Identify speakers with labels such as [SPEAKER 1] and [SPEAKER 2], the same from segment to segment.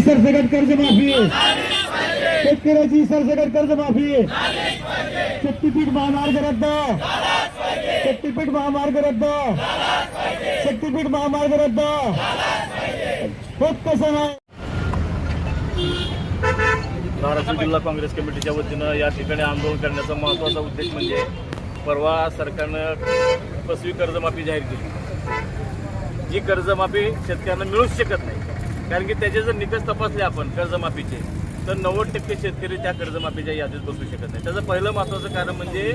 [SPEAKER 1] सरसकट कर्जमाफी, शेतकऱ्याची सरसकट कर्जमाफी, शक्तीपीठ महामार्ग रद्द, शक्तीपीठ महामार्ग रद्द, शक्तीपीठ महामार्ग रद्द होत कसं नाही।
[SPEAKER 2] धाराशिव जिल्हा काँग्रेस कमिटीच्या वतीनं या ठिकाणी आंदोलन करण्याचा महत्त्वाचा उद्देश म्हणजे परवा सरकारनं फसवी कर्जमाफी जाहीर केली। जी कर्जमाफी शेतकऱ्यांना मिळूच शकत नाही, कारण की त्याचे जर निकष तपासले आपण कर्जमाफीचे तर 90% शेतकरी त्या कर्जमाफीच्या यादीत बसू शकत नाही। त्याचं पहिलं महत्त्वाचं कारण म्हणजे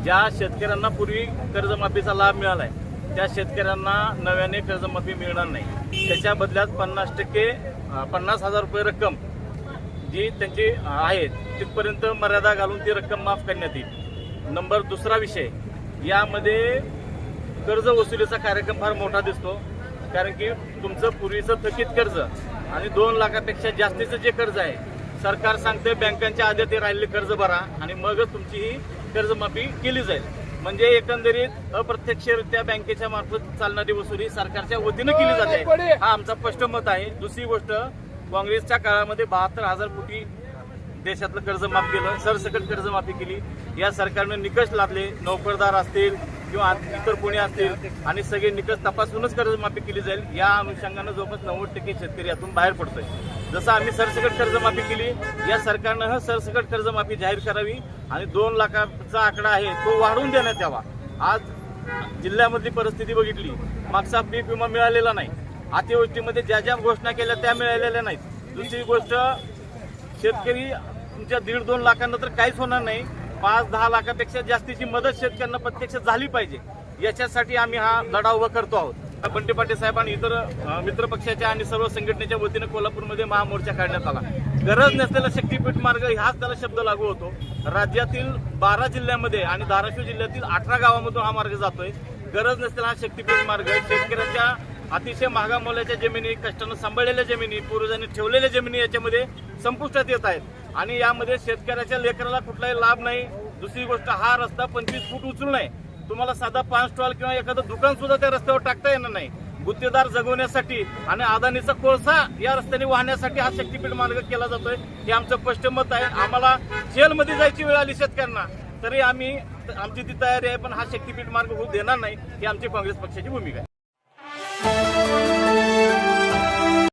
[SPEAKER 2] ज्या शेतकऱ्यांना पूर्वी कर्जमाफीचा लाभ मिळाला आहे त्या शेतकऱ्यांना नव्याने कर्जमाफी मिळणार नाही। त्याच्या बदल्यात 50,000 रुपये रक्कम जी त्यांची आहे तिथपर्यंत मर्यादा घालून ती रक्कम माफ करण्यात येईल। नंबर दुसरा विषय, यामध्ये कर्ज वसुलीचा कार्यक्रम फार मोठा दिसतो, कारण की तुमचं पूर्वीचं थकीत कर्ज आणि 2 लाखापेक्षा जास्तीचं जे कर्ज आहे सरकार सांगते बँकांच्या आधी राहिलेले कर्ज भरा आणि मगच तुमची ही कर्जमाफी केली जाईल। म्हणजे एकंदरीत अप्रत्यक्षरित्या बँकेच्या मार्फत चालणारी वसुली सरकारच्या वतीनं केली जाते, हा आमचा स्पष्ट मत आहे। दुसरी गोष्ट, काँग्रेसच्या काळामध्ये 72,000 कोटी देशातलं कर्ज माफ केलं, सरसकट कर्जमाफी केली। या सरकारनं निकष लादले, नोकरदार असतील किंवा इतर कोणी असतील आणि सगळे निकष तपासूनच कर्जमाफी केली जाईल। या अनुषंगानं जवळपास 90% शेतकरी यातून बाहेर पडतोय। जसं आम्ही सरसकट कर्जमाफी केली, या सरकारनं सरसकट कर्जमाफी जाहीर करावी आणि 2 लाखाचा आकडा आहे तो वाढवून देण्यात यावा। आज जिल्ह्यामधली परिस्थिती बघितली, मागचा पीक विमा मिळालेला नाही, अतिवृष्टीमध्ये ज्या ज्या घोषणा केल्या त्या मिळालेल्या नाहीत। दुसरी गोष्ट, शेतकरी तुमच्या 1.5-2 लाखांना तर काहीच होणार नाही, 5-10 लाखापेक्षा जास्तीची मदत शेतकऱ्यांना प्रत्यक्ष झाली पाहिजे। याच्यासाठी आम्ही हा लढा उभा करतो आहोत। बंटी पाटील साहेब आणि इतर मित्र पक्षाच्या आणि सर्व संघटनेच्या वतीनं कोल्हापूरमध्ये महामोर्चा काढण्यात आला। गरज नसलेला शक्तीपीठ मार्ग हाच त्याला शब्द लागू होतो। राज्यातील 12 जिल्ह्यामध्ये आणि धाराशिव जिल्ह्यातील 18 गावांमधून हा मार्ग जातोय। गरज नसलेला हा शक्तीपीठ मार्ग शेतकऱ्यांच्या अतिशय महागा मोलाच्या जमिनी, कष्टानं सांभाळलेल्या जमिनी, पूर्वजांनी ठेवलेल्या जमिनी याच्यामध्ये संपुष्टात येत आहेत आणि यामध्ये शेतकऱ्याच्या लेकराला कुठलाही लाभ नाही। दुसरी गोष्ट, हा रस्ता 25 फूट उचलून आहे, तुम्हाला साधा पान स्टॉल किंवा एखादं दुकान सुद्धा त्या रस्त्यावर टाकता येणार नाही। गुत्तेदार जगवण्यासाठी आणि अदानीचा कोळसा या रस्त्याने वाहण्यासाठी हा शक्तीपीठ मार्ग केला जातोय, हे आमचं स्पष्ट मत आहे। आम्हाला जेलमध्ये जायची वेळ आली शेतकऱ्यांना तरी आमची ती तयारी आहे, पण हा शक्तीपीठ मार्ग होऊ देणार नाही, ही आमची काँग्रेस पक्षाची भूमिका आहे।